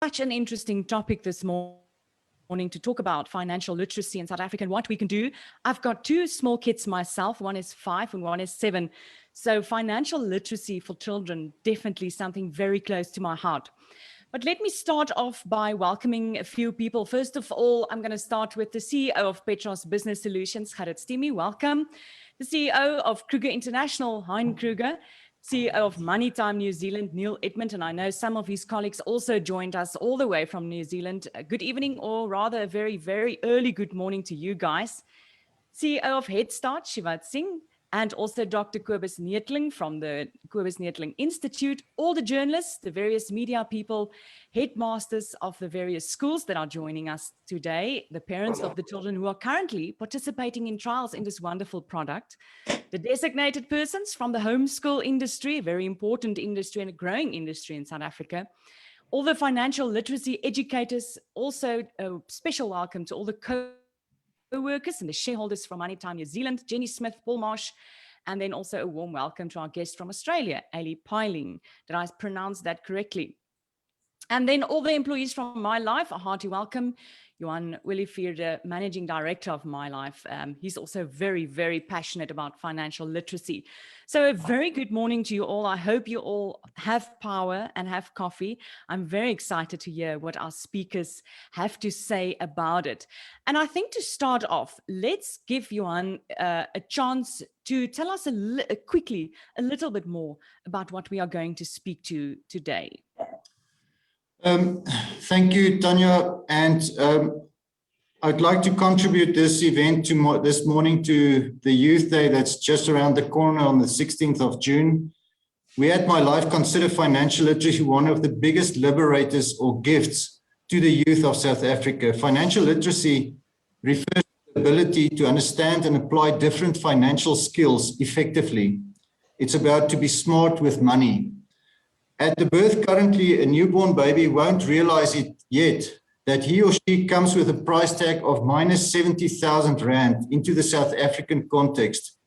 such an interesting topic this morning to talk about financial literacy in South Africa and what we can do. I've got two small kids myself, one is 5 and one is 7. So financial literacy for children, definitely something very close to my heart. But let me start off by welcoming a few people. First of all, I'm going to start with the CEO of Petros Business Solutions, Gerrit Stimi, welcome. The CEO of Kruger International, Hein Kruger. CEO of MoneyTime New Zealand, Neil Edmund, and I know some of his colleagues also joined us all the way from New Zealand. Good evening, or rather a very, very early good morning to you guys. CEO of Head Start, Shivat Singh, and also Dr. Kobus Neetling from the Kobus Neetling Institute, all the journalists, the various media people, headmasters of the various schools that are joining us today, the parents of the children who are currently participating in trials in this wonderful product, the designated persons from the homeschool industry, a very important industry and a growing industry in South Africa, all the financial literacy educators, also a special welcome to all the co-workers and the shareholders from MoneyTime New Zealand, Jenny Smith, Paul Marsh, and then also a warm welcome to our guest from Australia, Ali Piling. Did I pronounce that correctly? And then all the employees from My Life, a hearty welcome. Johan Willifeer, Managing Director of My Life. He's also very, very passionate about financial literacy. So a very good morning to you all. I hope you all have power and have coffee. I'm very excited to hear what our speakers have to say about it. And I think to start off, let's give Johan a chance to tell us quickly a little bit more about what we are going to speak to today. Thank you, Tanya, and I'd like to contribute this event this morning to the Youth Day that's just around the corner on the 16th of June. We at My Life consider financial literacy one of the biggest liberators or gifts to the youth of South Africa. Financial literacy refers to the ability to understand and apply different financial skills effectively. It's about to be smart with money. At the birth, currently, a newborn baby won't realize it yet that he or she comes with a price tag of minus 70,000 Rand into the South African context.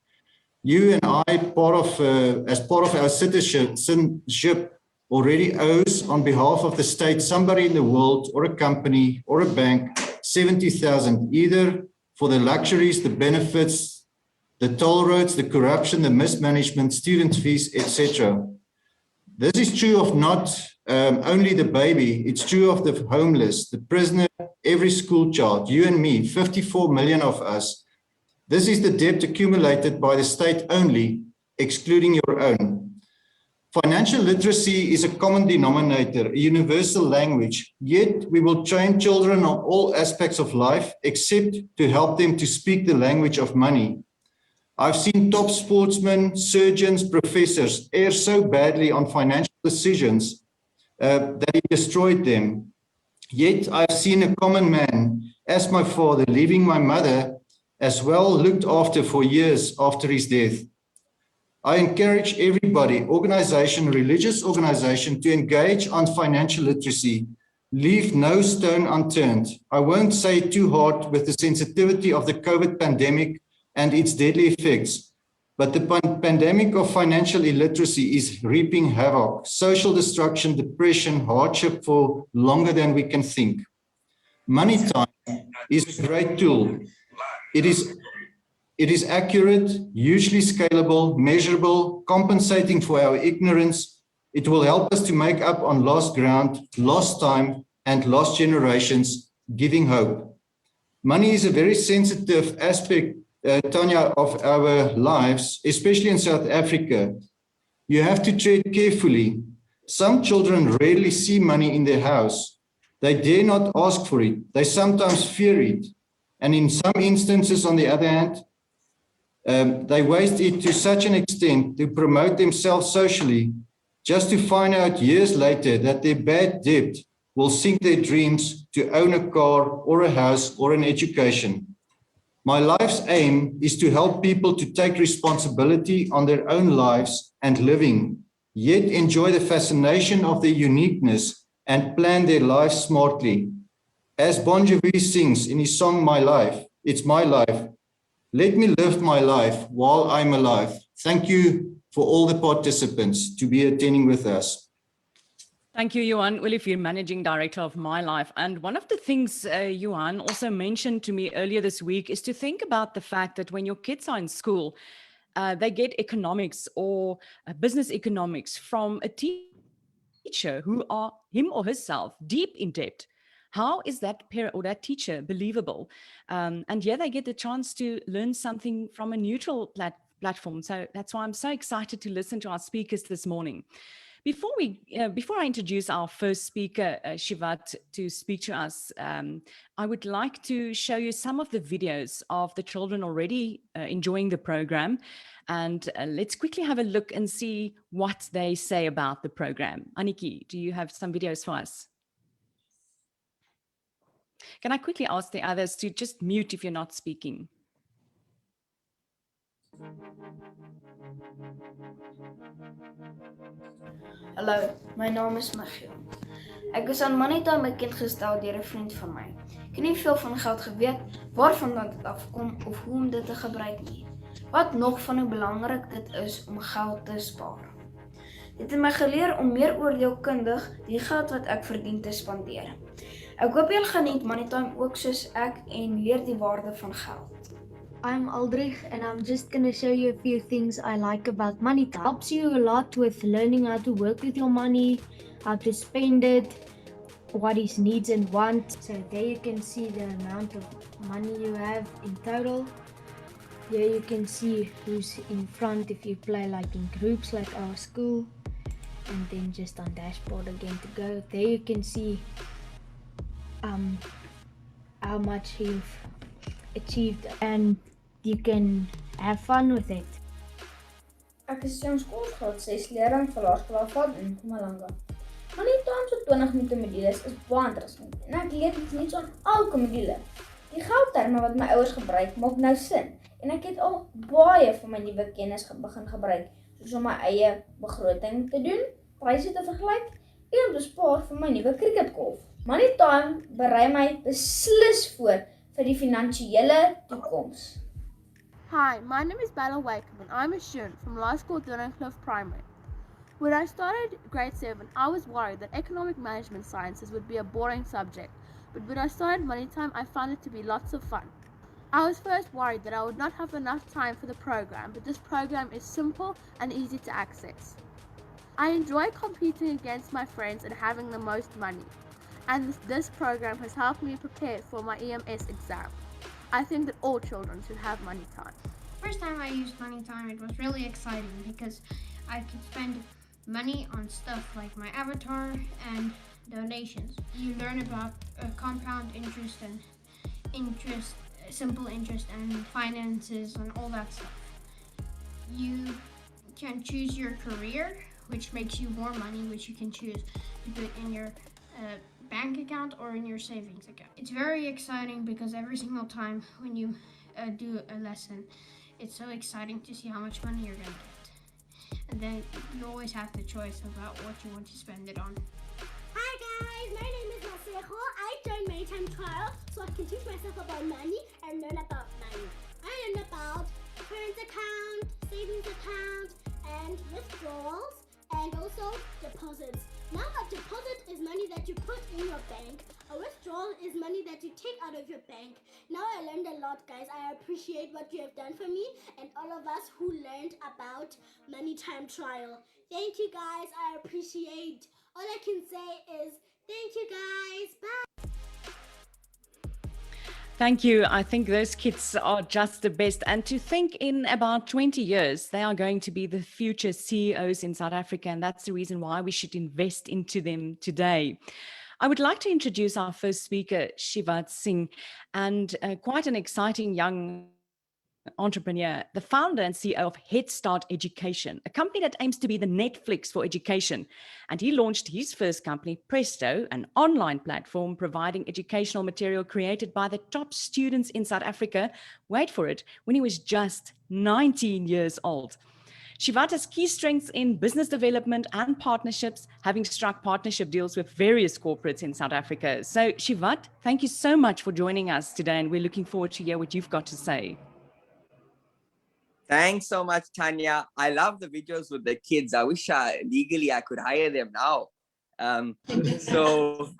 You and I, as part of our citizenship, already owes on behalf of the state, somebody in the world or a company or a bank, 70,000, either for the luxuries, the benefits, the toll roads, the corruption, the mismanagement, student fees, etc. This is true of not only the baby, it's true of the homeless, the prisoner, every school child, you and me, 54 million of us. This is the debt accumulated by the state only, excluding your own. Financial literacy is a common denominator, a universal language, yet we will train children on all aspects of life except to help them to speak the language of money. I've seen top sportsmen, surgeons, professors err so badly on financial decisions that it destroyed them. Yet I've seen a common man, as my father, leaving my mother as well looked after for years after his death. I encourage everybody, organization, religious organization, to engage on financial literacy. Leave no stone unturned. I won't say too hard with the sensitivity of the COVID pandemic and its deadly effects. But the pandemic of financial illiteracy is reaping havoc, social destruction, depression, hardship for longer than we can think. MoneyTime is a great tool. It is accurate, hugely scalable, measurable, compensating for our ignorance. It will help us to make up on lost ground, lost time, and lost generations, giving hope. Money is a very sensitive aspect, Tanya, of our lives, especially in South Africa. You have to tread carefully. Some children rarely see money in their house. They dare not ask for it. They sometimes fear it. And in some instances, on the other hand, they waste it to such an extent to promote themselves socially, just to find out years later that their bad debt will sink their dreams to own a car or a house or an education. My life's aim is to help people to take responsibility on their own lives and living, yet enjoy the fascination of their uniqueness and plan their lives smartly. As Bon Jovi sings in his song, My Life, it's my life. Let me live my life while I'm alive. Thank you for all the participants to be attending with us. Thank you, Johan. Well, if you're managing director of My Life, and one of the things Johan also mentioned to me earlier this week is to think about the fact that when your kids are in school, they get economics or business economics from a teacher who are him or herself deep in debt. How is that parent or that teacher believable? And yeah, they get the chance to learn something from a neutral platform. So that's why I'm so excited to listen to our speakers this morning. Before I introduce our first speaker, Shivat, to speak to us, I would like to show you some of the videos of the children already enjoying the program. And let's quickly have a look and see what they say about the program. Aniki, do you have some videos for us? Can I quickly ask the others to just mute if you're not speaking? Hallo, my naam is Michiel. Ek is aan MoneyTime bekend gestel deur 'n vriend van my. Ek het nie veel van geld geweet, waarvan dit afkom of hoe om dit te gebruik nie. Wat nog van hoe belangrik dit is om geld te spaar. Dit het my geleer om meer oordeelkundig die geld wat ek verdien te spandeer. Ek hoop julle geniet MoneyTime ook soos ek en leer die waarde van geld. I'm Aldrich and I'm just going to show you a few things I like about MoneyTime. It helps you a lot with learning how to work with your money, how to spend it, what is needs and wants. So there you can see the amount of money you have in total. Here you can see who's in front if you play like in groups like our school. And then just on dashboard again to go. There you can see how much you've achieved and you can have fun with it. Ek is in skoolgraad 6 leerling van laerskool van in Mpumalanga. MoneyTime se 20 minute modules is baie interessant en ek leer dit nie so aan elke module. Die geldterme wat my ouers gebruik maak nou sin en ek het al baie van my nuwe kennis begin gebruik, soos om my eie begroting te doen, pryse te vergelyk en om te spaar vir my nuwe cricketgolf. MoneyTime berei my beslis voor vir die finansiële toekoms. Hi, my name is Bella Wakeman. I'm a student from Law School Cliff Primary. When I started grade 7, I was worried that economic management sciences would be a boring subject, but when I started MoneyTime, I found it to be lots of fun. I was first worried that I would not have enough time for the program, but this program is simple and easy to access. I enjoy competing against my friends and having the most money, and this program has helped me prepare for my EMS exam. I think that all children should have MoneyTime. First time I used MoneyTime, it was really exciting because I could spend money on stuff like my avatar and donations. You learn about compound interest and simple interest and finances and all that stuff. You can choose your career, which makes you more money, which you can choose to put in your bank account or in your savings account. It's very exciting because every single time when you do a lesson, it's so exciting to see how much money you're gonna get. And then you always have the choice about what you want to spend it on. Hi guys, my name is Masejo. I joined MoneyTime trial so I can teach myself about money and learn about money. I learned about parent account, savings account, and withdrawals, and also deposits. Now a deposit is money that you put in your bank. A withdrawal is money that you take out of your bank. Now I learned a lot, guys. I appreciate what you have done for me and all of us who learned about MoneyTime trial. Thank you guys, I appreciate. All I can say is thank you guys, bye. Thank you. I think those kids are just the best. And to think in about 20 years, they are going to be the future CEOs in South Africa. And that's the reason why we should invest into them today. I would like to introduce our first speaker, Shivat Singh, and quite an exciting young entrepreneur, the founder and CEO of Head Start Education, a company that aims to be the Netflix for education. And he launched his first company, Presto, an online platform providing educational material created by the top students in South Africa, wait for it, when he was just 19 years old. Shivat has key strengths in business development and partnerships, having struck partnership deals with various corporates in South Africa. So Shivat, thank you so much for joining us today, and we're looking forward to hear what you've got to say. Thanks so much, Tanya. I love the videos with the kids. I wish legally I could hire them now. So,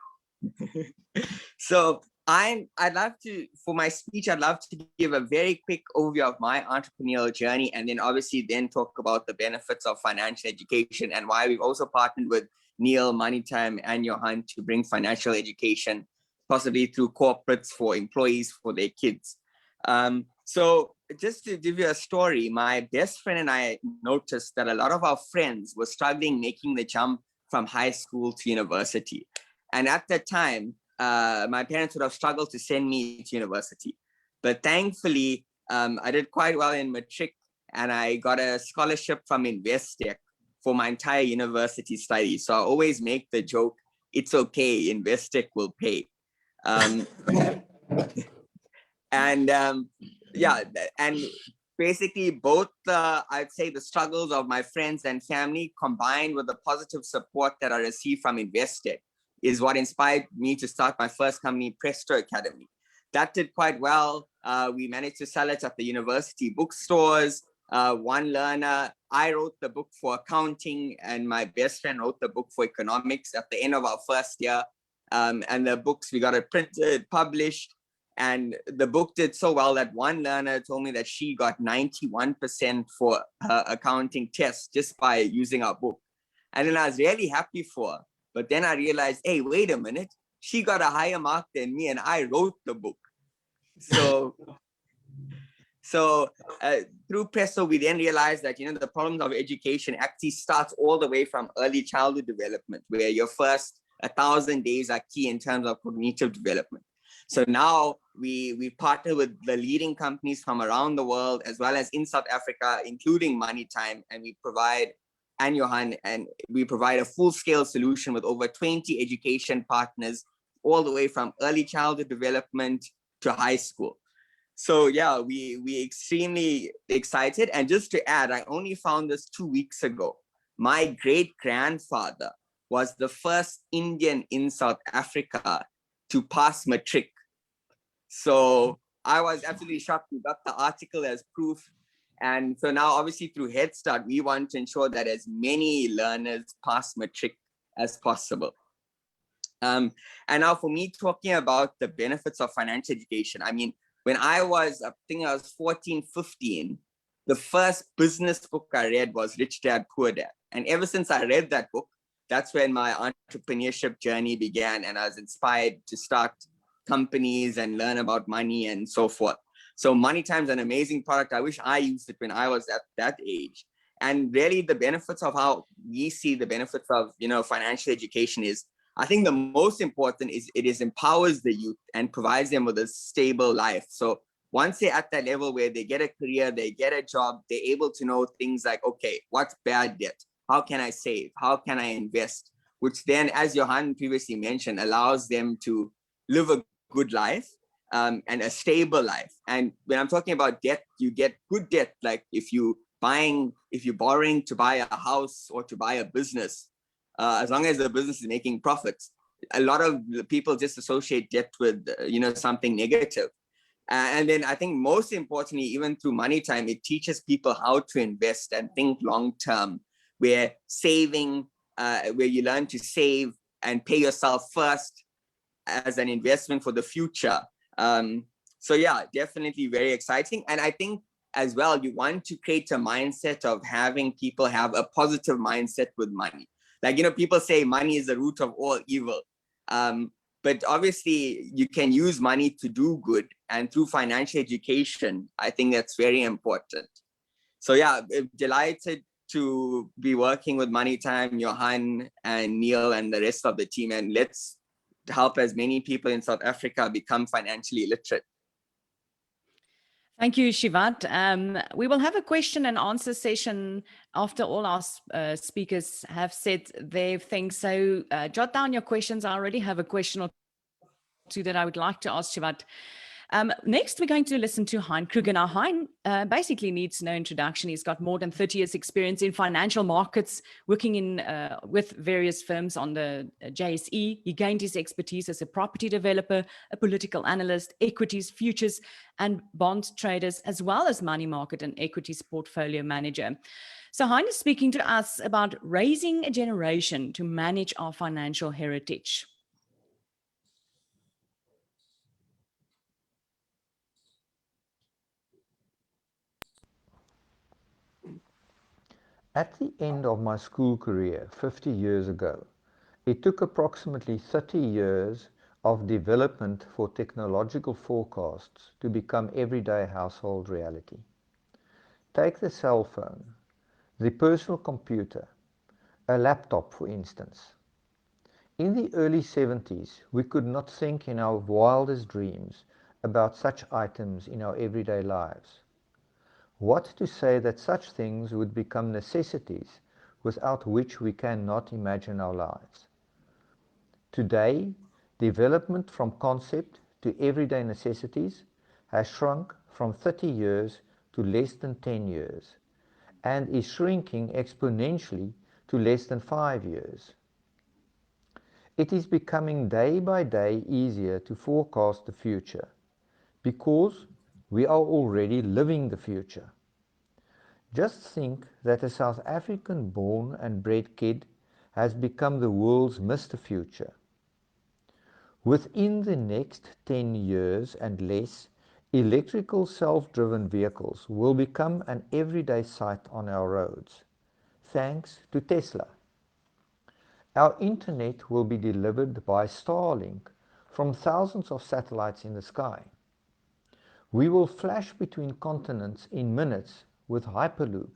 so I'd love to, for my speech, I'd love to give a very quick overview of my entrepreneurial journey, and then obviously then talk about the benefits of financial education and why we've also partnered with Neil, MoneyTime, and Johan to bring financial education, possibly through corporates for employees, for their kids. So just to give you a story, my best friend and I noticed that a lot of our friends were struggling making the jump from high school to university. And at that time, my parents would have struggled to send me to university. But thankfully, I did quite well in matric, and I got a scholarship from Investec for my entire university studies. So I always make the joke, it's okay, Investec will pay. Yeah, and basically both I'd say the struggles of my friends and family combined with the positive support that I received from Investec is what inspired me to start my first company, Presto Academy. That did quite well. We managed to sell it at the university bookstores. One learner, I wrote the book for accounting, and my best friend wrote the book for economics at the end of our first year. And the books, we got it printed, published, and the book did so well that one learner told me that she got 91% for her accounting test just by using our book. And then I was really happy for her. But then I realized, hey, wait a minute, she got a higher mark than me and I wrote the book. So through Presto, we then realized that, the problems of education actually starts all the way from early childhood development, where your first 1,000 days are key in terms of cognitive development. So now we partner with the leading companies from around the world, as well as in South Africa, including MoneyTime, and we provide, and Johan, and we provide a full-scale solution with over 20 education partners, all the way from early childhood development to high school. So yeah, we extremely excited. And just to add, I only found this 2 weeks ago. My great-grandfather was the first Indian in South Africa to pass matric. So I was absolutely shocked. We got the article as proof. And so now, obviously, through Head Start, we want to ensure that as many learners pass matric as possible. And now for me, talking about the benefits of financial education, I mean, when I was 14, 15, the first business book I read was Rich Dad, Poor Dad. And ever since I read that book, that's when my entrepreneurship journey began, and I was inspired to start companies and learn about money and so forth. So MoneyTime is an amazing product. I wish I used it when I was at that age. And really the benefits of how we see the benefits of, financial education is, I think the most important is it empowers the youth and provides them with a stable life. So once they're at that level where they get a career, they get a job, they're able to know things like, okay, what's bad debt? How can I save? How can I invest? Which then, as Johan previously mentioned, allows them to live a good life and a stable life. And when I'm talking about debt, you get good debt. Like if you're borrowing to buy a house or to buy a business, as long as the business is making profits, a lot of people just associate debt with, something negative. And then I think most importantly, even through MoneyTime, it teaches people how to invest and think long-term, where saving, where you learn to save and pay yourself first as an investment for the future. So yeah, definitely very exciting. And I think as well, you want to create a mindset of having people have a positive mindset with money. Like, people say money is the root of all evil. But obviously you can use money to do good, and through financial education, I think that's very important. So yeah, delighted to be working with MoneyTime, Johan and Neil and the rest of the team, and let's help as many people in South Africa become financially literate. Thank you, Shivat. We will have a question and answer session after all our speakers have said their things. So jot down your questions. I already have a question or two that I would like to ask Shivat. Next, we're going to listen to Hein Kruger. Now, Hein basically needs no introduction. He's got more than 30 years experience in financial markets, working with various firms on the JSE. He gained his expertise as a property developer, a political analyst, equities, futures, and bond traders, as well as money market and equities portfolio manager. So Hein is speaking to us about raising a generation to manage our financial heritage. At the end of my school career 50 years ago, it took approximately 30 years of development for technological forecasts to become everyday household reality. Take the cell phone, the personal computer, a laptop for instance. In the early 70s, we could not think in our wildest dreams about such items in our everyday lives. What to say that such things would become necessities without which we cannot imagine our lives. Today, development from concept to everyday necessities has shrunk from 30 years to less than 10 years and is shrinking exponentially to less than 5 years. It is becoming day by day easier to forecast the future because we are already living the future. Just think that a South African born and bred kid has become the world's Mr. Future. Within the next 10 years and less, electrical self-driven vehicles will become an everyday sight on our roads, thanks to Tesla. Our internet will be delivered by Starlink from thousands of satellites in the sky. We will flash between continents in minutes with Hyperloop.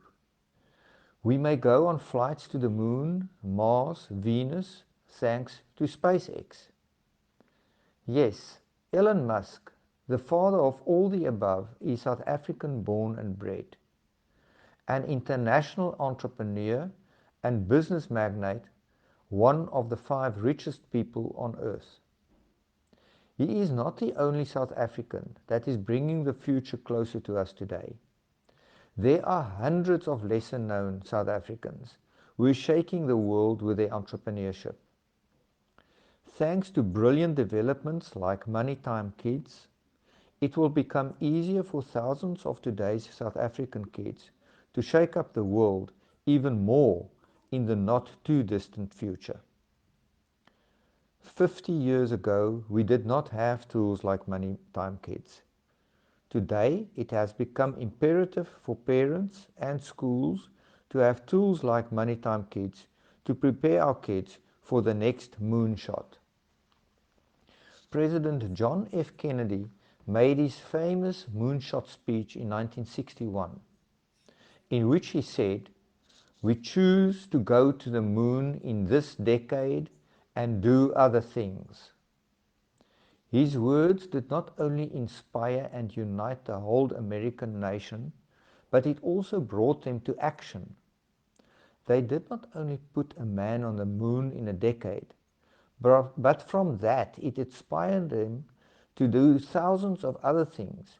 We may go on flights to the Moon, Mars, Venus, thanks to SpaceX. Yes, Elon Musk, the father of all the above, is South African born and bred. An international entrepreneur and business magnate, one of the 5 richest people on earth. He is not the only South African that is bringing the future closer to us today. There are hundreds of lesser known South Africans who are shaking the world with their entrepreneurship. Thanks to brilliant developments like MoneyTime Kids, it will become easier for thousands of today's South African kids to shake up the world even more in the not too distant future. 50 years ago, we did not have tools like MoneyTime Kids. Today, it has become imperative for parents and schools to have tools like MoneyTime Kids to prepare our kids for the next moonshot. President John F. Kennedy made his famous moonshot speech in 1961, in which he said, "We choose to go to the moon in this decade and do other things." His words did not only inspire and unite the whole American nation, but it also brought them to action. They did not only put a man on the moon in a decade, but from that it inspired them to do thousands of other things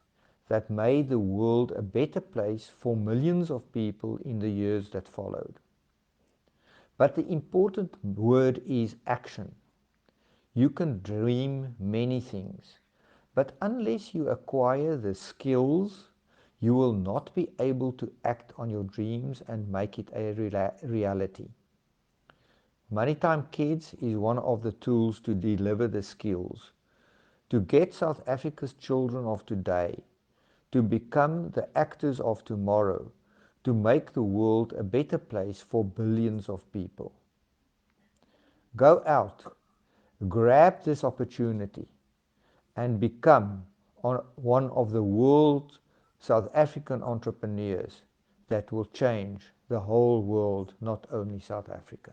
that made the world a better place for millions of people in the years that followed. But the important word is action. You can dream many things, but unless you acquire the skills, you will not be able to act on your dreams and make it a reality. MoneyTime Kids is one of the tools to deliver the skills, to get South Africa's children of today to become the actors of tomorrow, to make the world a better place for billions of people. Go out, grab this opportunity, and become one of the world's South African entrepreneurs that will change the whole world, not only South Africa.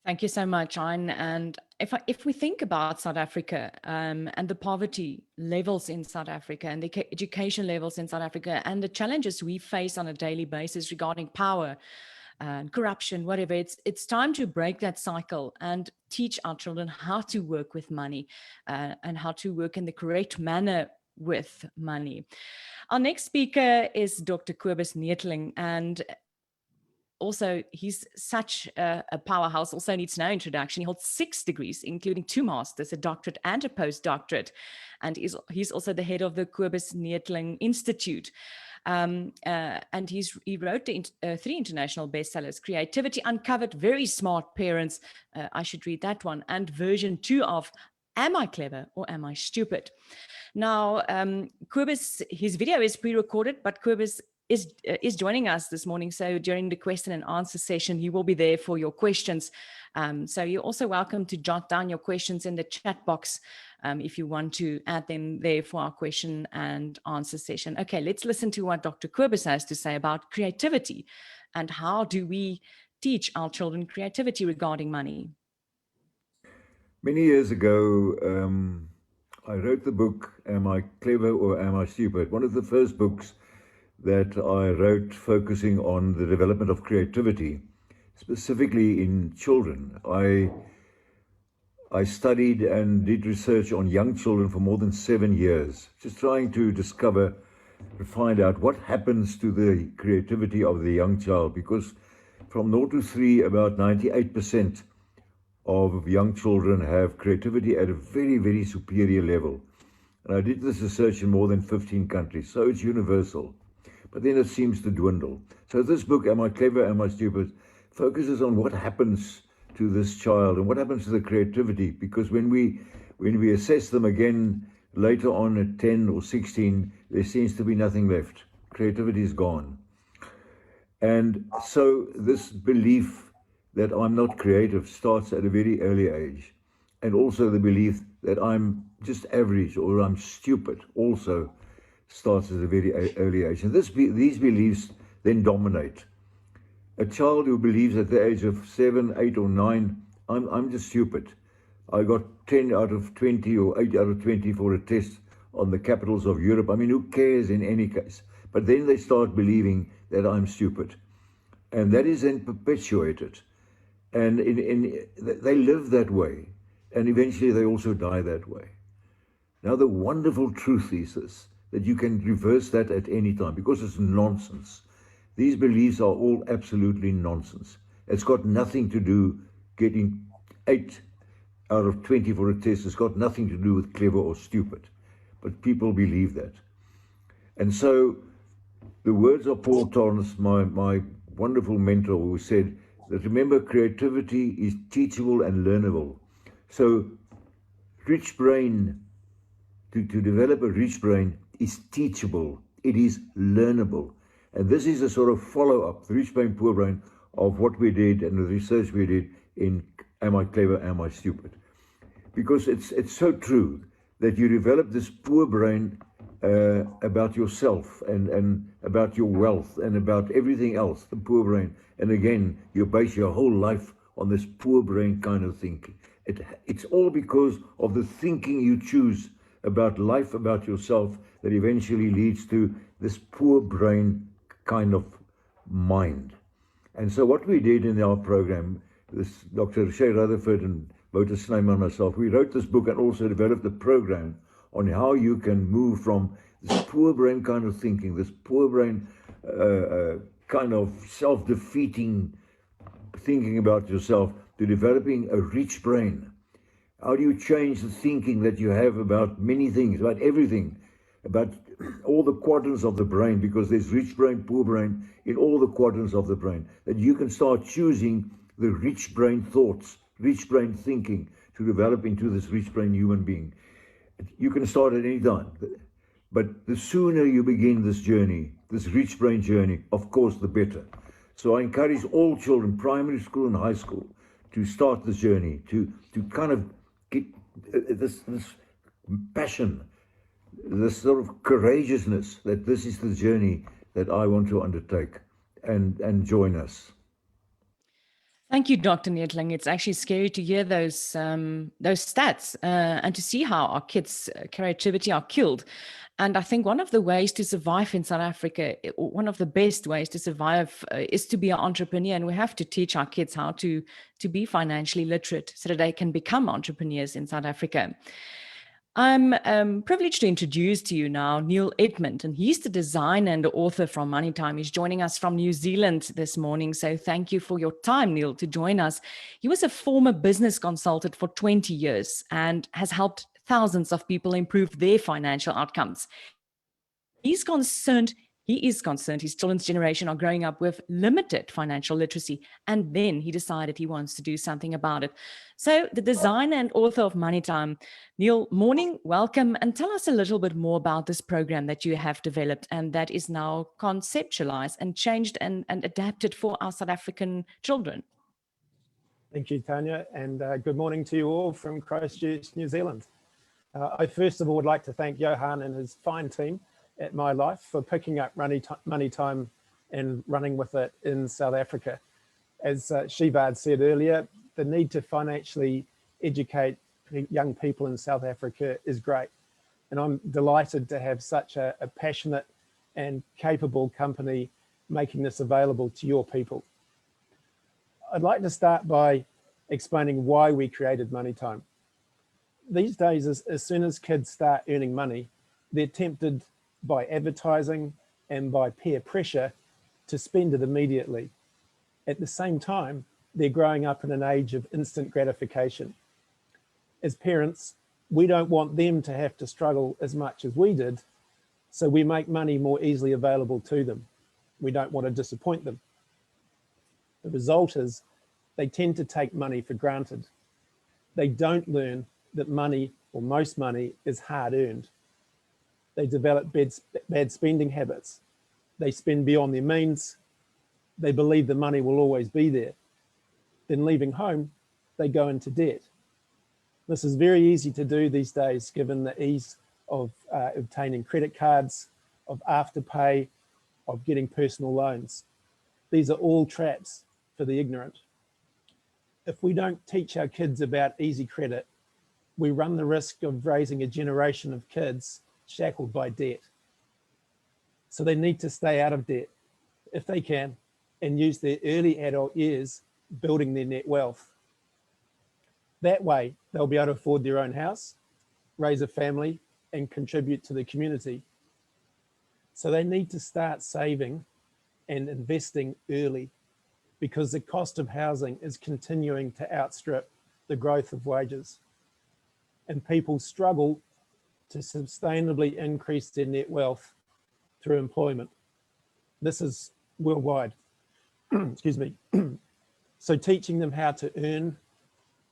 Thank you so much, Hein. And if we think about South Africa and the poverty levels in South Africa and the education levels in South Africa and the challenges we face on a daily basis regarding power, and corruption, whatever. It's time to break that cycle and teach our children how to work with money and how to work in the correct manner with money. Our next speaker is Dr. Kobus Neethling, and also he's such a powerhouse, also needs no introduction. He holds 6 degrees, including 2 masters, a doctorate and a postdoctorate, and he's also the head of the Kobus Neethling Institute. And he wrote 3 international bestsellers: Creativity Uncovered, Very Smart Parents, I should read that one, and version 2 of Am I Clever or Am I Stupid? Now, Kobus, his video is pre-recorded, but Kobus is joining us this morning. So during the question and answer session, he will be there for your questions. So you're also welcome to jot down your questions in the chat box if you want to add them there for our question and answer session. Okay, let's listen to what Dr. Kobus has to say about creativity and how do we teach our children creativity regarding money. Many years ago, I wrote the book, Am I Clever or Am I Stupid? One of the first books that I wrote focusing on the development of creativity, specifically in children. I studied and did research on young children for more than 7 years, just trying to find out what happens to the creativity of the young child, because from 0 to 3, about 98% of young children have creativity at a very, very superior level. And I did this research in more than 15 countries, so it's universal. But then it seems to dwindle. So this book, Am I Clever, Am I Stupid, focuses on what happens to this child and what happens to the creativity, because when we assess them again later on at 10 or 16, there seems to be nothing left. Creativity is gone. And so this belief that I'm not creative starts at a very early age. And also the belief that I'm just average or I'm stupid also starts at a very early age. And these beliefs then dominate. A child who believes at the age of 7, 8 or 9, I'm just stupid. I got 10 out of 20 or 8 out of 20 for a test on the capitals of Europe. I mean, who cares in any case? But then they start believing that I'm stupid. And that is then perpetuated. And they live that way. And eventually they also die that way. Now, the wonderful truth is this, that you can reverse that at any time, because it's nonsense. These beliefs are all absolutely nonsense. It's got nothing to do getting 8 out of 20 for a test. It's got nothing to do with clever or stupid. But people believe that. And so the words of Paul Torrance, my wonderful mentor, who said that, remember, creativity is teachable and learnable. So rich brain, to develop a rich brain is teachable. It is learnable. And this is a sort of follow-up, rich brain, poor brain, of what we did and the research we did in Am I Clever, Am I Stupid? Because it's so true that you develop this poor brain about yourself and about your wealth and about everything else, the poor brain. And again, you base your whole life on this poor brain kind of thinking. It's all because of the thinking you choose about life, about yourself, that eventually leads to this poor brain kind of mind. And so what we did in our program, this Dr. Shay Rutherford and Wouter Snyman and myself, we wrote this book and also developed a program on how you can move from this poor brain kind of thinking, this poor brain kind of self-defeating thinking about yourself, to developing a rich brain. How do you change the thinking that you have about many things, about everything, about all the quadrants of the brain, because there's rich brain, poor brain in all the quadrants of the brain, that you can start choosing the rich brain thoughts, rich brain thinking to develop into this rich brain human being. You can start at any time, but the sooner you begin this journey, this rich brain journey, of course, the better. So I encourage all children, primary school and high school, to start this journey, to kind of get this passion, this sort of courageousness that this is the journey that I want to undertake, and join us. Thank you, Dr. Neetling. It's actually scary to hear those stats and to see how our kids' creativity are killed. And I think one of the ways to survive in South Africa, one of the best ways to survive is to be an entrepreneur. And we have to teach our kids how to be financially literate so that they can become entrepreneurs in South Africa. I'm privileged to introduce to you now Neil Edmund, and he's the designer and the author from MoneyTime. He's joining us from New Zealand this morning. So thank you for your time, Neil, to join us. He was a former business consultant for 20 years and has helped thousands of people improve their financial outcomes. He is concerned his children's generation are growing up with limited financial literacy, and then he decided he wants to do something about it. So the designer and author of MoneyTime, Neil, morning, welcome, and tell us a little bit more about this program that you have developed and that is now conceptualized and changed and adapted for our South African children. Thank you, Tanya, and good morning to you all from Christchurch, New Zealand. I first of all would like to thank Johan and his fine team at My Life for picking up MoneyTime and running with it in South Africa. As Shivard said earlier, the need to financially educate young people in South Africa is great. And I'm delighted to have such a passionate and capable company making this available to your people. I'd like to start by explaining why we created MoneyTime. These days, as soon as kids start earning money, they're tempted by advertising and by peer pressure to spend it immediately. At the same time, they're growing up in an age of instant gratification. As parents, we don't want them to have to struggle as much as we did, so we make money more easily available to them. We don't want to disappoint them. The result is they tend to take money for granted. They don't learn that money, or most money, is hard earned. They develop bad spending habits. They spend beyond their means. They believe the money will always be there. Then leaving home, they go into debt. This is very easy to do these days, given the ease of obtaining credit cards, of afterpay, of getting personal loans. These are all traps for the ignorant. If we don't teach our kids about easy credit, we run the risk of raising a generation of kids shackled by debt. So they need to stay out of debt if they can and use their early adult years building their net wealth. That way, they'll be able to afford their own house, raise a family, and contribute to the community. So they need to start saving and investing early because the cost of housing is continuing to outstrip the growth of wages. And people struggle to sustainably increase their net wealth through employment. This is worldwide. Excuse me. So teaching them how to earn,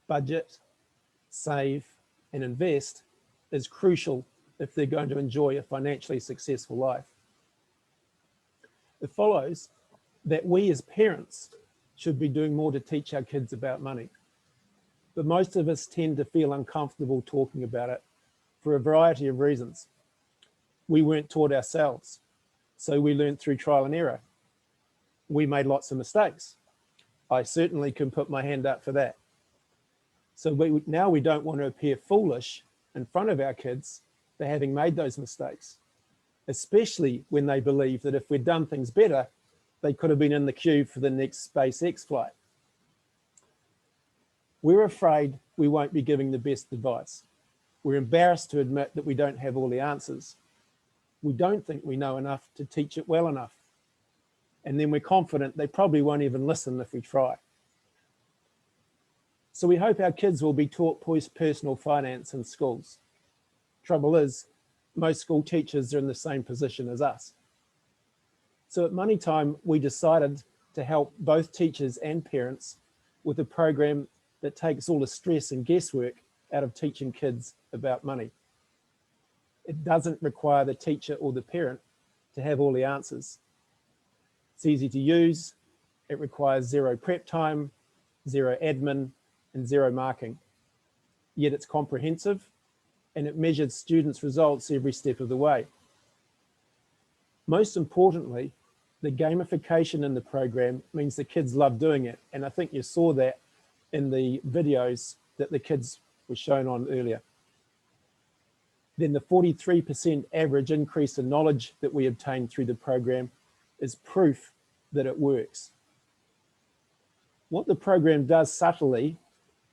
budget, save, and invest is crucial if they're going to enjoy a financially successful life. It follows that we as parents should be doing more to teach our kids about money. But most of us tend to feel uncomfortable talking about it for a variety of reasons. We weren't taught ourselves, so we learned through trial and error. We made lots of mistakes. I certainly can put my hand up for that. So now we don't want to appear foolish in front of our kids for having made those mistakes, especially when they believe that if we'd done things better, they could have been in the queue for the next SpaceX flight. We're afraid we won't be giving the best advice. We're embarrassed to admit that we don't have all the answers. We don't think we know enough to teach it well enough. And then we're confident they probably won't even listen if we try. So we hope our kids will be taught personal finance in schools. Trouble is, most school teachers are in the same position as us. So at MoneyTime, we decided to help both teachers and parents with a program that takes all the stress and guesswork out of teaching kids about money. It doesn't require the teacher or the parent to have all the answers. It's easy to use. It requires zero prep time, zero admin, and zero marking. Yet it's comprehensive and it measures students' results every step of the way. Most importantly, The gamification in the program means the kids love doing it. And I think you saw that in the videos that the kids were shown on earlier. Then the 43% average increase in knowledge that we obtained through the program is proof that it works. What the program does subtly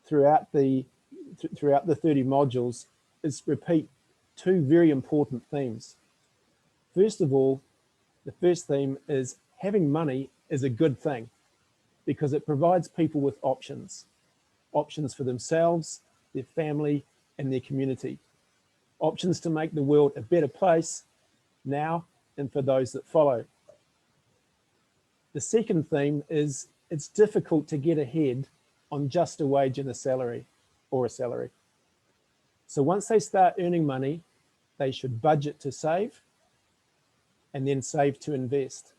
throughout the 30 modules is repeat two very important themes. First of all, the first theme is having money is a good thing because it provides people with options for themselves, their family, and their community. Options to make the world a better place now and for those that follow. The second theme is it's difficult to get ahead on just a wage and a salary or a salary. So once they start earning money, they should budget to save and then save to invest.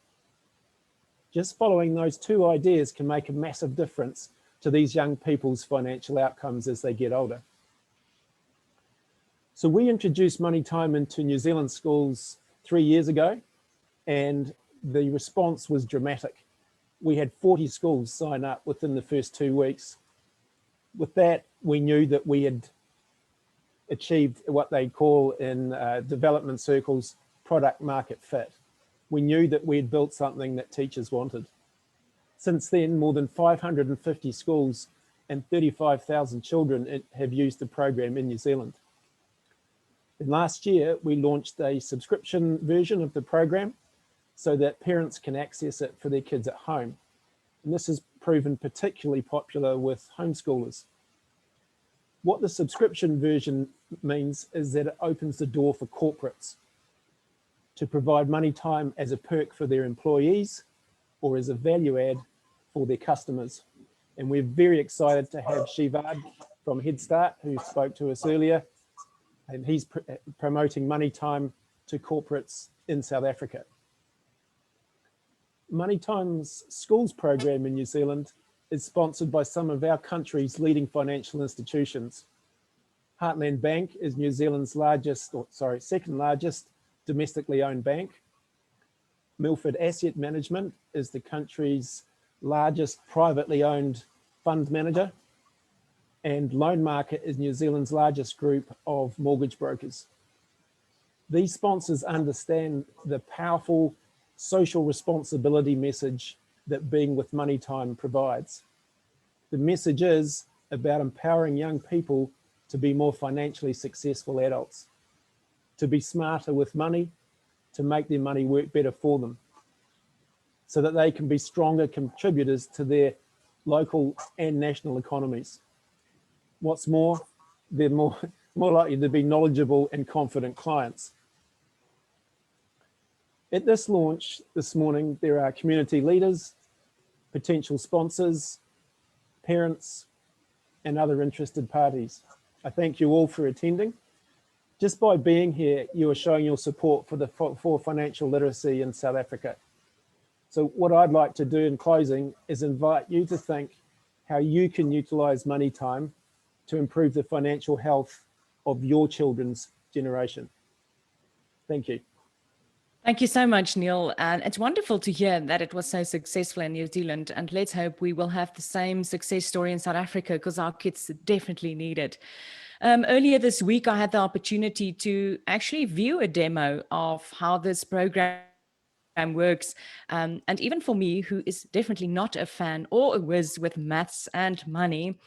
Just following those two ideas can make a massive difference to these young people's financial outcomes as they get older. So we introduced MoneyTime into New Zealand schools 3 years ago, and the response was dramatic. We had 40 schools sign up within the first 2 weeks. With that, we knew that we had achieved what they call in development circles product market fit. We knew that we had built something that teachers wanted. Since then, more than 550 schools and 35,000 children have used the program in New Zealand. And last year, we launched a subscription version of the program so that parents can access it for their kids at home. And this has proven particularly popular with homeschoolers. What the subscription version means is that it opens the door for corporates to provide MoneyTime as a perk for their employees or as a value add for their customers. And we're very excited to have Shivad from Head Start, who spoke to us earlier, and he's promoting MoneyTime to corporates in South Africa. MoneyTime's schools program in New Zealand is sponsored by some of our country's leading financial institutions. Heartland Bank is New Zealand's second largest domestically owned bank. Milford Asset Management is the country's largest privately owned fund manager. And Loan Market is New Zealand's largest group of mortgage brokers. These sponsors understand the powerful social responsibility message that being with MoneyTime provides. The message is about empowering young people to be more financially successful adults, to be smarter with money, to make their money work better for them, so that they can be stronger contributors to their local and national economies. What's more, they're more likely to be knowledgeable and confident clients. At this launch this morning, there are community leaders, potential sponsors, parents, and other interested parties. I thank you all for attending. Just by being here, you are showing your support for financial literacy in South Africa. So what I'd like to do in closing is invite you to think how you can utilize MoneyTime to improve the financial health of your children's generation. Thank you. Thank you so much, Neil. And it's wonderful to hear that it was so successful in New Zealand. And let's hope we will have the same success story in South Africa, because our kids definitely need it. Earlier this week, I had the opportunity to actually view a demo of how this program works. And even for me, who is definitely not a fan or a whiz with maths and money,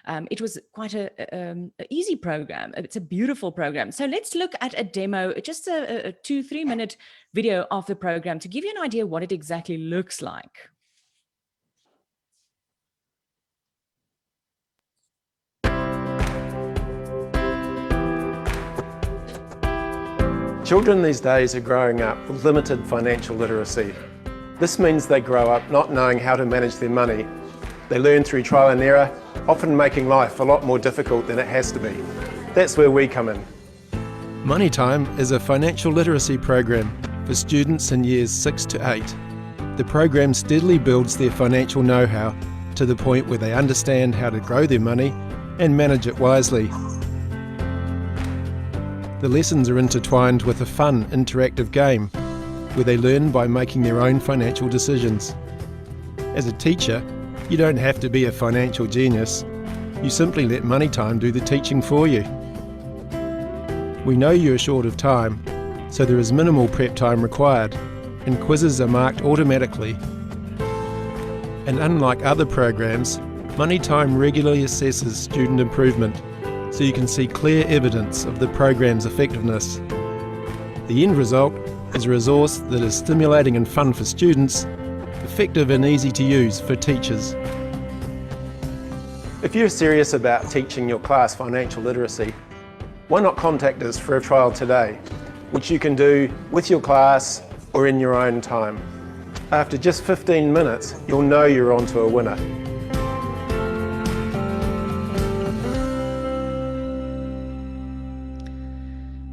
it was quite an easy program. It's a beautiful program. So let's look at a demo, just a 2-3 minute video of the program to give you an idea what it exactly looks like. Children these days are growing up with limited financial literacy. This means they grow up not knowing how to manage their money. They learn through trial and error, often making life a lot more difficult than it has to be. That's where we come in. MoneyTime is a financial literacy program for students in years 6 to 8. The program steadily builds their financial know-how to the point where they understand how to grow their money and manage it wisely. The lessons are intertwined with a fun, interactive game, where they learn by making their own financial decisions. As a teacher, you don't have to be a financial genius. You simply let MoneyTime do the teaching for you. We know you are short of time, so there is minimal prep time required, and quizzes are marked automatically. And unlike other programs, MoneyTime regularly assesses student improvement, so you can see clear evidence of the program's effectiveness. The end result is a resource that is stimulating and fun for students, effective and easy to use for teachers. If you're serious about teaching your class financial literacy, why not contact us for a trial today, which you can do with your class or in your own time. After just 15 minutes, you'll know you're onto a winner.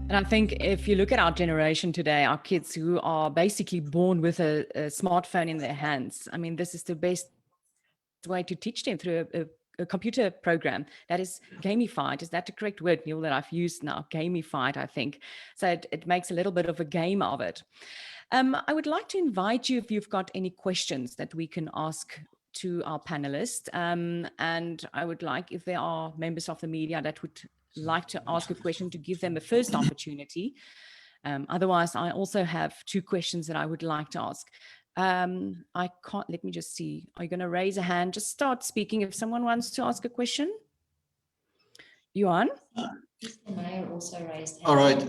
And I think if you look at our generation today, our kids who are basically born with a smartphone in their hands, I mean, this is the best way to teach them through a computer program that is gamified. Is that the correct word, Neil, that I've used now? Gamified, I think. So it makes a little bit of a game of it. I would like to invite you if you've got any questions that we can ask to our panelists. And I would like, if there are members of the media that would like to ask a question, to give them a first opportunity. Otherwise, I also have two questions that I would like to ask. I can't, let me just see. Are you going to raise a hand? Just start speaking if someone wants to ask a question. Johan? Mr. Meyer also raised hand. All right.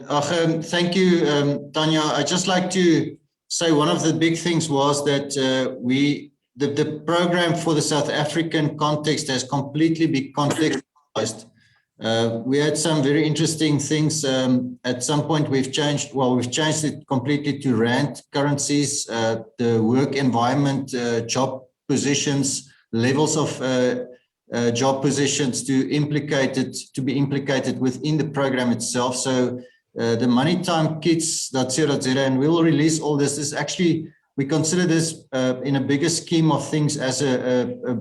Thank you, Tanya. I'd just like to say one of the big things was that the program for the South African context has completely been contextualized. We had some very interesting things. At some point, we've changed it completely to rand currencies, the work environment, job positions, levels of job positions to be implicated within the program itself. So the MoneyTime Kids.co.za, and we'll release all this. Is actually, we consider this in a bigger scheme of things as a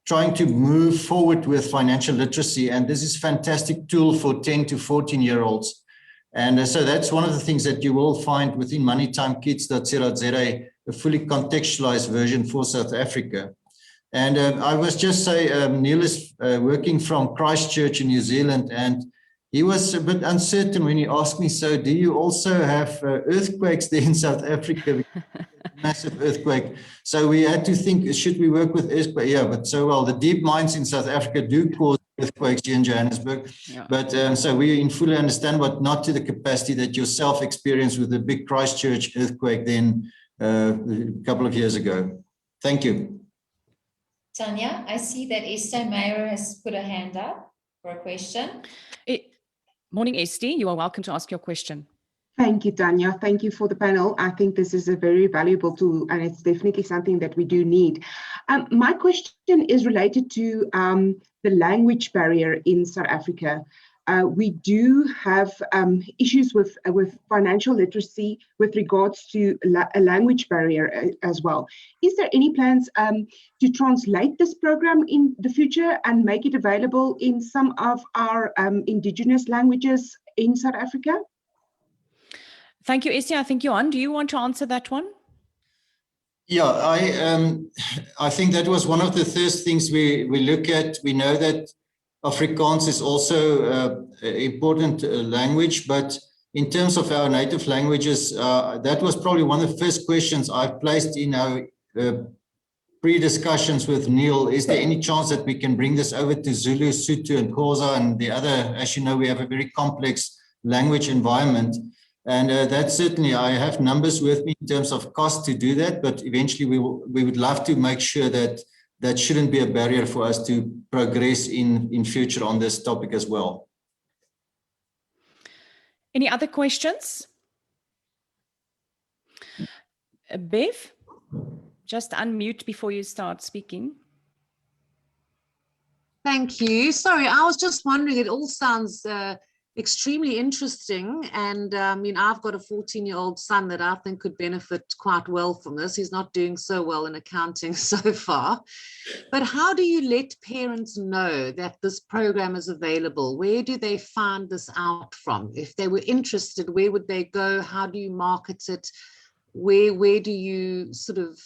trying to move forward with financial literacy. And this is a fantastic tool for 10 to 14-year-olds. And so that's one of the things that you will find within MoneyTime Kids.co.za, a fully contextualized version for South Africa. And I was just say, Neil is working from Christchurch in New Zealand, and he was a bit uncertain when he asked me, so do you also have earthquakes there in South Africa? Massive earthquake. So we had to think, should we work with earthquake? Yeah, but so well, the deep mines in South Africa do cause earthquakes here in Johannesburg. Yeah. But so we fully understand, but not to the capacity that yourself experienced with the big Christchurch earthquake then a couple of years ago. Thank you. Tanya, I see that Esther Meyer has put her hand up for a question. Morning, Esther. You are welcome to ask your question. Thank you, Tanya. Thank you for the panel. I think this is a very valuable tool, and it's definitely something that we do need. My question is related to the language barrier in South Africa. We do have issues with financial literacy with regards to a language barrier as well. Is there any plans to translate this program in the future and make it available in some of our indigenous languages in South Africa? Thank you, Essie. I think, Johan, do you want to answer that one? Yeah, I think that was one of the first things we look at. We know that Afrikaans is also an important language, but in terms of our native languages, that was probably one of the first questions I've placed in our pre-discussions with Neil. Is there any chance that we can bring this over to Zulu, Sotho, and Xhosa and the other? As you know, we have a very complex language environment. And that certainly, I have numbers with me in terms of cost to do that, but eventually we would love to make sure that that shouldn't be a barrier for us to progress in future on this topic as well. Any other questions? Bev, just unmute before you start speaking. Thank you. Sorry, I was just wondering, it all sounds extremely interesting, and I mean, I've got a 14-year-old son that I think could benefit quite well from this. He's not doing so well in accounting so far, but how do you let parents know that this program is available? Where do they find this out from? If they were interested, where would they go? How do you market it? where do you sort of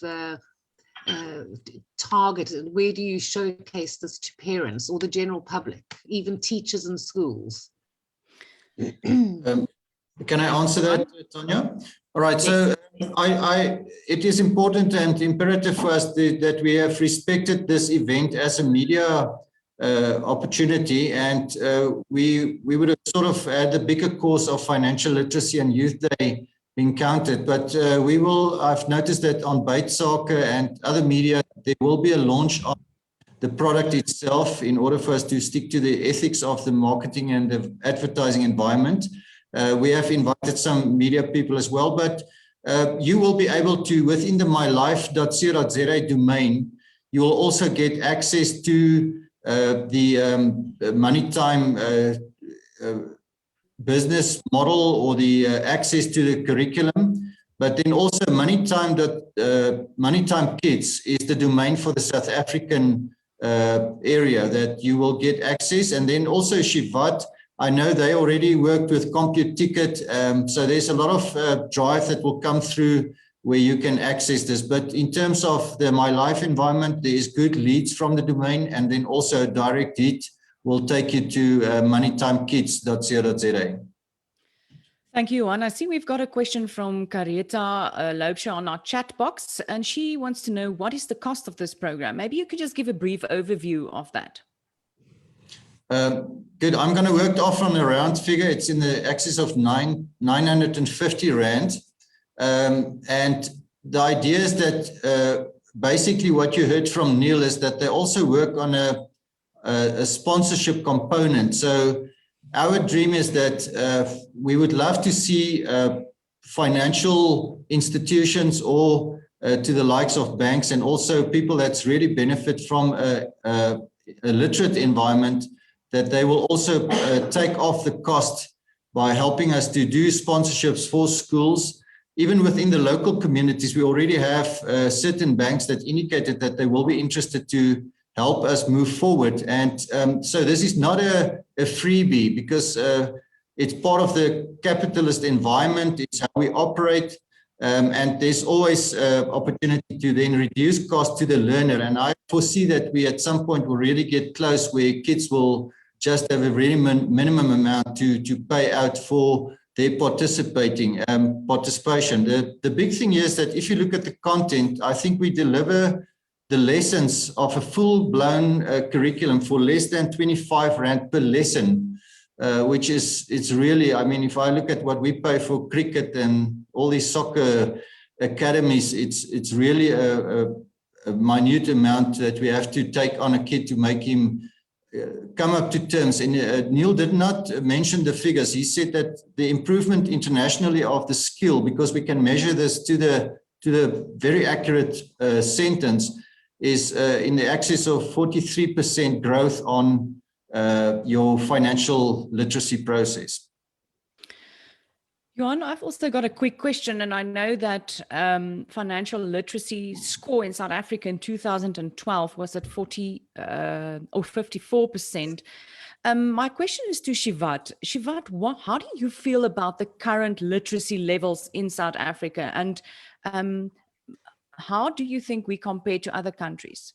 target and where do you showcase this to parents or the general public, even teachers in schools? Can I answer that, Tanya? All right, so it is important and imperative for us that we have respected this event as a media opportunity, and we would have sort of had the bigger course of financial literacy and youth day being counted, but I've noticed that on Bait Soccer and other media, there will be a launch of the product itself in order for us to stick to the ethics of the marketing and the advertising environment. We have invited some media people as well, but you will be able to, within the mylife.co.za domain, you will also get access to the MoneyTime business model or the access to the curriculum, but then also MoneyTime Kids is the domain for the South African area that you will get access. And then also Shivat, I know they already worked with CompuTicket, so there's a lot of drive that will come through where you can access this. But in terms of the My Life environment, there is good leads from the domain, and then also a direct hit will take you to moneytimekids.co.za. Thank you, Juan. I see we've got a question from Karieta Loubsha on our chat box, and she wants to know what is the cost of this program. Maybe you could just give a brief overview of that. Good. I'm going to work off on a round figure. It's in the excess of 950 Rand. And the idea is that basically what you heard from Neil is that they also work on a sponsorship component. So our dream is that we would love to see financial institutions or to the likes of banks and also people that's really benefit from a literate environment, that they will also take off the cost by helping us to do sponsorships for schools. Even within the local communities, we already have certain banks that indicated that they will be interested to help us move forward. And so this is not a freebie, because it's part of the capitalist environment. It's how we operate. And there's always opportunity to then reduce cost to the learner. And I foresee that we at some point will really get close where kids will just have a really minimum amount to pay out for their participation. The big thing is that if you look at the content, I think we deliver the lessons of a full-blown curriculum for less than 25 Rand per lesson, which is, it's really, I mean, if I look at what we pay for cricket and all these soccer academies, it's really a minute amount that we have to take on a kid to make him come up to terms. And Neil did not mention the figures. He said that the improvement internationally of the skill, because we can measure this to the very accurate sentence, is in the excess of 43% growth on your financial literacy process. Johan, I've also got a quick question, and I know that financial literacy score in South Africa in 2012 was at 40 or 54%. My question is to Shivat. Shivat, how do you feel about the current literacy levels in South Africa, and how do you think we compare to other countries?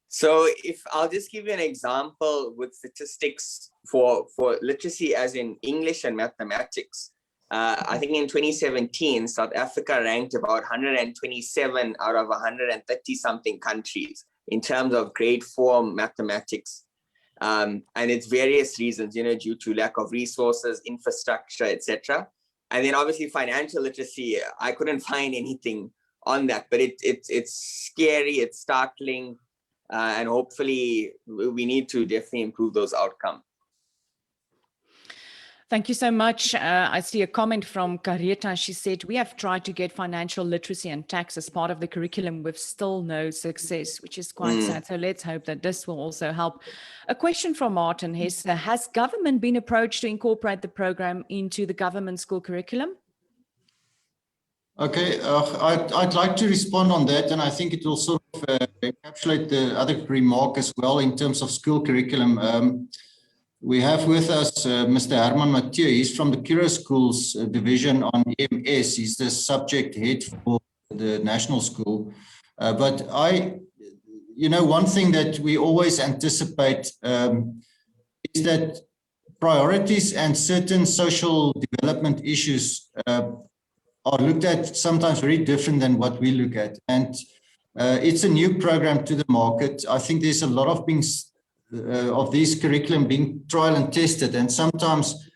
So if I'll just give you an example with statistics for literacy as in English and mathematics. I think in 2017, South Africa ranked about 127 out of 130 something countries in terms of grade 4 mathematics. And it's various reasons, you know, due to lack of resources, infrastructure, etc. And then obviously financial literacy, I couldn't find anything on that, but it's scary, it's startling, and hopefully we need to definitely improve those outcomes. Thank you so much. I see a comment from Karieta. She said, we have tried to get financial literacy and tax as part of the curriculum with still no success, which is quite sad. So let's hope that this will also help. A question from Martin Hester. Has government been approached to incorporate the program into the government school curriculum? Okay, I'd like to respond on that, and I think it will sort of encapsulate the other remark as well in terms of school curriculum. we have with us Mr. Herman Mathieu. He's from the Kira Schools division on EMS. He's the subject head for the national school. But one thing that we always anticipate is that priorities and certain social development issues are looked at sometimes very different than what we look at. And it's a new program to the market. I think there's a lot of these curriculum being trial and tested, and sometimes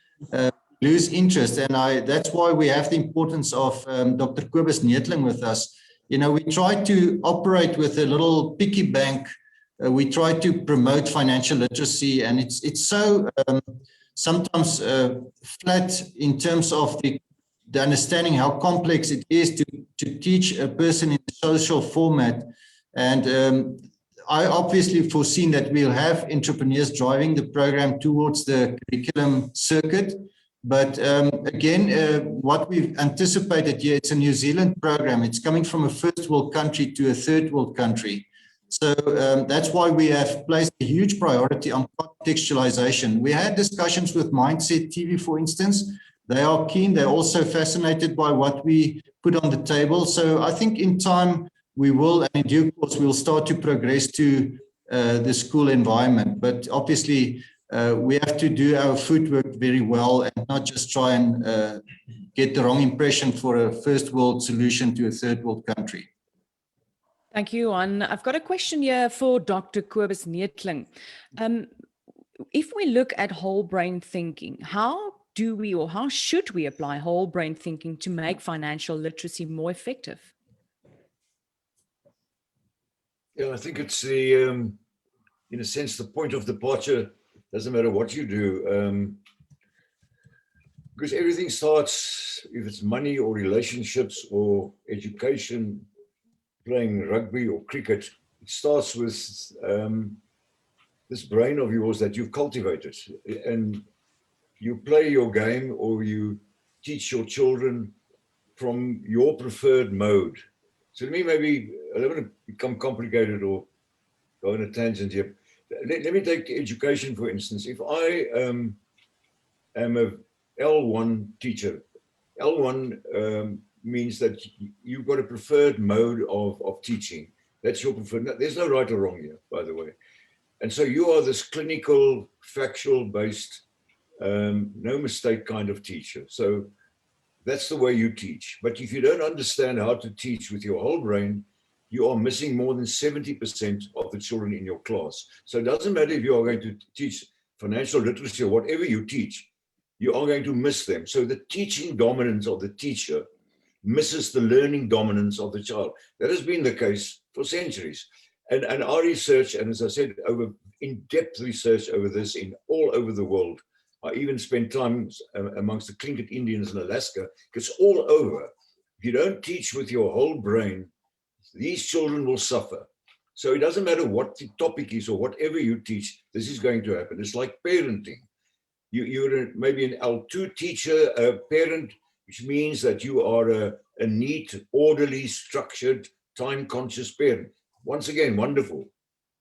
lose interest. And that's why we have the importance of Dr. Kobus Neethling with us. We try to operate with a little piggy bank. We try to promote financial literacy, and it's so sometimes flat in terms of the understanding how complex it is to teach a person in a social format. And I obviously foreseen that we'll have entrepreneurs driving the program towards the curriculum circuit. But again, what we've anticipated here, it's a New Zealand program. It's coming from a first world country to a third world country. So that's why we have placed a huge priority on contextualization. We had discussions with Mindset TV, for instance. They are keen. They're also fascinated by what we put on the table. So I think in time we will, and in due course, we'll start to progress to the school environment. But obviously, we have to do our footwork very well and not just try and get the wrong impression for a first world solution to a third world country. Thank you, Juan. I've got a question here for Dr. Kobus Neethling. If we look at whole brain thinking, how should we apply whole brain thinking to make financial literacy more effective? Yeah, I think it's in a sense, the point of departure. Doesn't matter what you do, because everything starts, if it's money or relationships or education, playing rugby or cricket, it starts with this brain of yours that you've cultivated. And you play your game, or you teach your children from your preferred mode. So to me, maybe, I don't want to become complicated or go on a tangent here. Let me take education, for instance. If I am a L1 teacher, L1 means that you've got a preferred mode of teaching. That's your preferred. There's no right or wrong here, by the way. And so you are this clinical, factual-based, no mistake kind of teacher. So that's the way you teach. But if you don't understand how to teach with your whole brain, you are missing more than 70% of the children in your class. So it doesn't matter if you are going to teach financial literacy or whatever you teach, you are going to miss them. So the teaching dominance of the teacher misses the learning dominance of the child. That has been the case for centuries. And our research, and as I said, over in-depth research over this in all over the world. I even spent time amongst the Tlingit Indians in Alaska. It's all over. If you don't teach with your whole brain, these children will suffer. So it doesn't matter what the topic is or whatever you teach, this is going to happen. It's like parenting. You're maybe an L2 teacher, a parent, which means that you are a neat, orderly, structured, time-conscious parent. Once again, wonderful.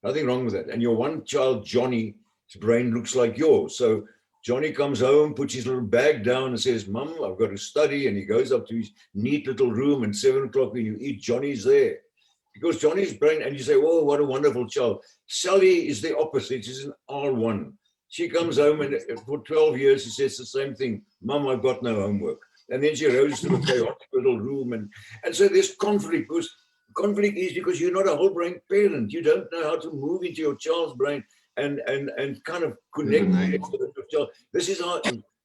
Nothing wrong with that. And your one child, Johnny's brain looks like yours. So Johnny comes home, puts his little bag down and says, Mum, I've got to study. And he goes up to his neat little room, and 7 o'clock when you eat, Johnny's there. Because Johnny's brain, and you say, oh, what a wonderful child. Sally is the opposite. She's an R1. She comes home, and for 12 years, she says the same thing. Mum, I've got no homework. And then she rose to a chaotic little room. And so there's conflict. Because conflict is because you're not a whole brain parent. You don't know how to move into your child's brain and kind of connect with your child. This is how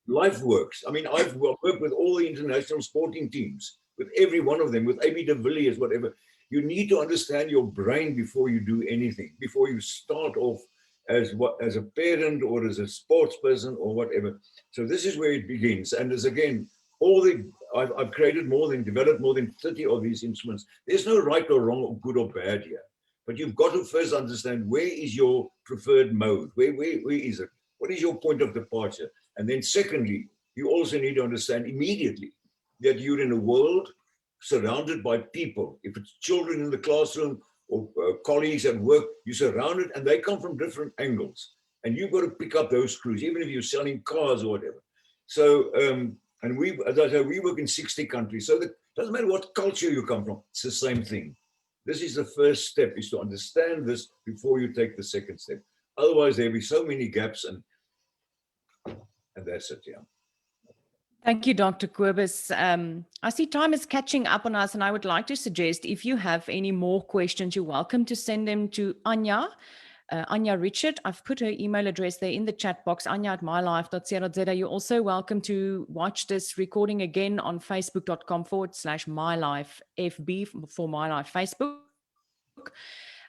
life works. I mean, I've worked with all the international sporting teams, with every one of them, with AB de Villiers, whatever. You need to understand your brain before you do anything, before you start off as a parent or as a sports person or whatever. So this is where it begins. And as again, I've developed more than 30 of these instruments. There's no right or wrong or good or bad here. But you've got to first understand, where is your preferred mode? Where is it? What is your point of departure? And then secondly, you also need to understand immediately that you're in a world surrounded by people. If it's children in the classroom or colleagues at work, you're surrounded, and they come from different angles. and you've got to pick up those screws, even if you're selling cars or whatever. So, and we, as I said, we work in 60 countries, so that doesn't matter what culture you come from, it's the same thing. This is the first step, is to understand this before you take the second step. Otherwise, there'll be so many gaps, and that's it, yeah. Thank you, Dr. Kobus. I see time is catching up on us, and I would like to suggest if you have any more questions, you're welcome to send them to Anya. Anya Richard, I've put her email address there in the chat box, anya@mylife.co.za. You're also welcome to watch this recording again on facebook.com/mylifefb for My Life Facebook.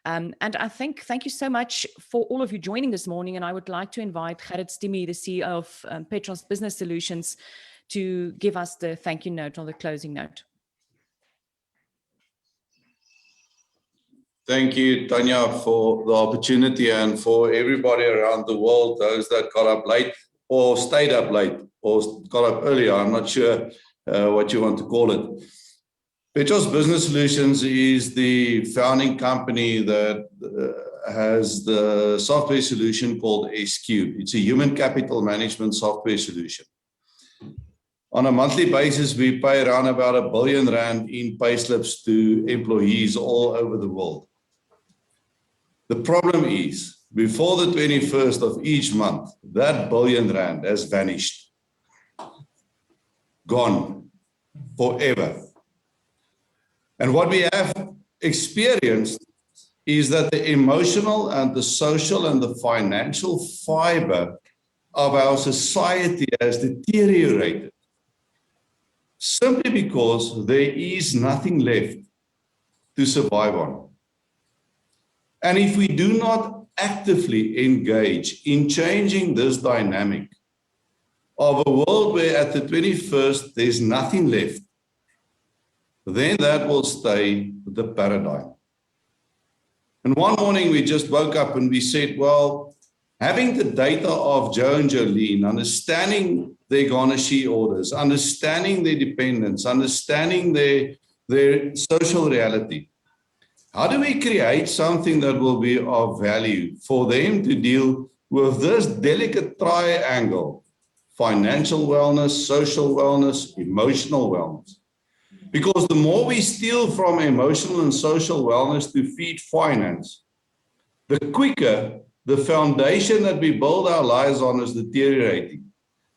And I think, thank you so much for all of you joining this morning. And I would like to invite Gerrit Stimi, the CEO of Petros Business Solutions, to give us the thank you note or the closing note. Thank you, Tanya, for the opportunity, and for everybody around the world, those that got up late or stayed up late or got up earlier. I'm not sure what you want to call it. Petros Business Solutions is the founding company that has the software solution called SQ. It's a human capital management software solution. On a monthly basis, we pay around about R1 billion in payslips to employees all over the world. The problem is, before the 21st of each month, that R1 billion has vanished, gone forever. And what we have experienced is that the emotional and the social and the financial fiber of our society has deteriorated, simply because there is nothing left to survive on. And if we do not actively engage in changing this dynamic of a world where at the 21st there's nothing left, then that will stay the paradigm. And one morning we just woke up and we said, well, having the data of Joe and Jolene, understanding their garnishee orders, understanding their dependents, understanding their social reality, how do we create something that will be of value for them to deal with this delicate triangle: financial wellness, social wellness, emotional wellness? Because the more we steal from emotional and social wellness to feed finance, the quicker the foundation that we build our lives on is deteriorating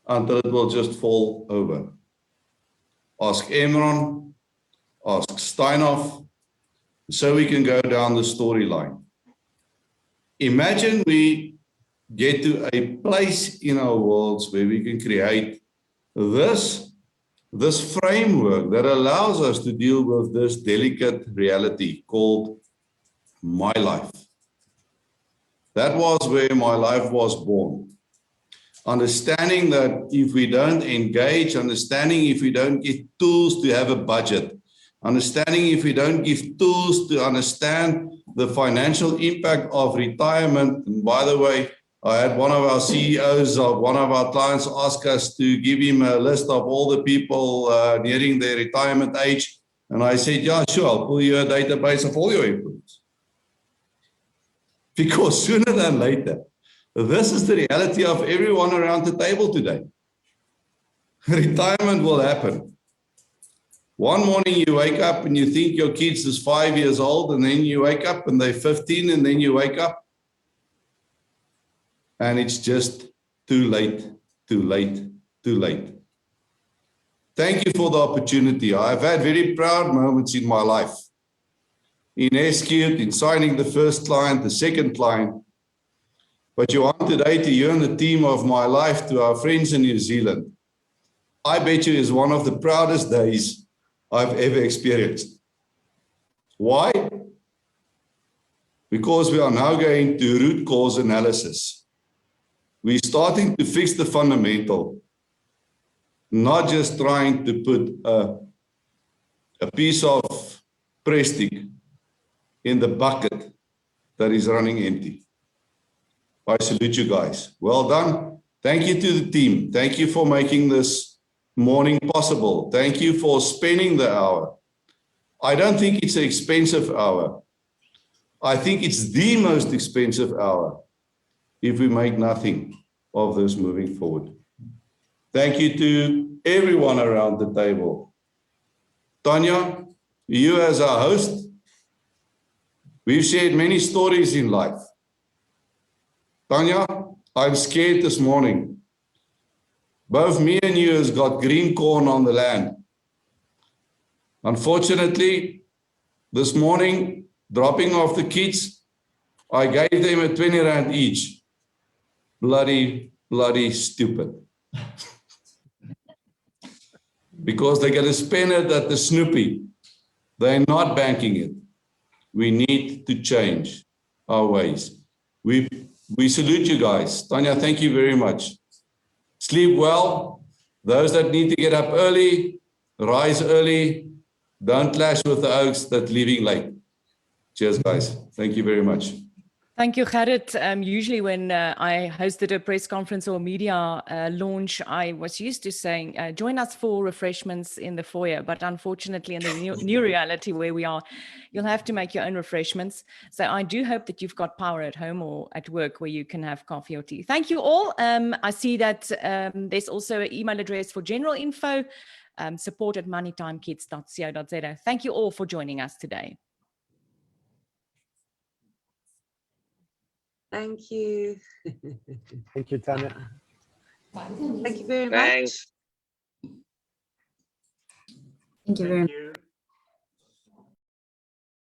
until it will just fall over. Ask Enron, ask Steinhoff, so we can go down the storyline. Imagine we get to a place in our worlds where we can create this framework that allows us to deal with this delicate reality called my life. That was where my life was born. Understanding that if we don't engage, understanding if we don't give tools to have a budget, understanding if we don't give tools to understand the financial impact of retirement. And by the way, I had one of our CEOs of one of our clients ask us to give him a list of all the people nearing their retirement age. And I said, yeah, sure, I'll pull you a database of all your employees. Because sooner than later, this is the reality of everyone around the table today. Retirement will happen. One morning you wake up and you think your kids is 5 years old, and then you wake up and they're 15, and then you wake up and it's just too late, too late, too late. Thank you for the opportunity. I've had very proud moments in my life. In SQ, in signing the first client, the second client. But you want today to you and the team of My Life, to our friends in New Zealand, I bet you is one of the proudest days I've ever experienced. Why? Because we are now going to root cause analysis. We're starting to fix the fundamental, not just trying to put a piece of plastic in the bucket that is running empty. I salute you guys. Well done. Thank you to the team. Thank you for making this morning possible. Thank you for spending the hour. I don't think it's an expensive hour. I think it's the most expensive hour if we make nothing of this moving forward. Thank you to everyone around the table. Tanya, you as our host, we've shared many stories in life. Tanya, I'm scared this morning. Both me and you has got green corn on the land. Unfortunately, this morning, dropping off the kids, I gave them a 20 rand each. Bloody stupid. Because they're going to spend it at the Snoopy. They're not banking it. We need to change our ways. We salute you guys. Tanya, thank you very much. Sleep well. Those that need to get up early, rise early. Don't clash with the oaks that leaving late. Cheers, guys. Thank you very much. Thank you, Gerrit. Usually when I hosted a press conference or media launch, I was used to saying, join us for refreshments in the foyer. But unfortunately, in the new reality where we are, you'll have to make your own refreshments. So I do hope that you've got power at home or at work where you can have coffee or tea. Thank you all. I see that there's also an email address for general info, support@moneytimekids.co.za. Thank you all for joining us today. Thank you. Thank you, Tanya. Thank you very much. Thanks. Thank you very much. You.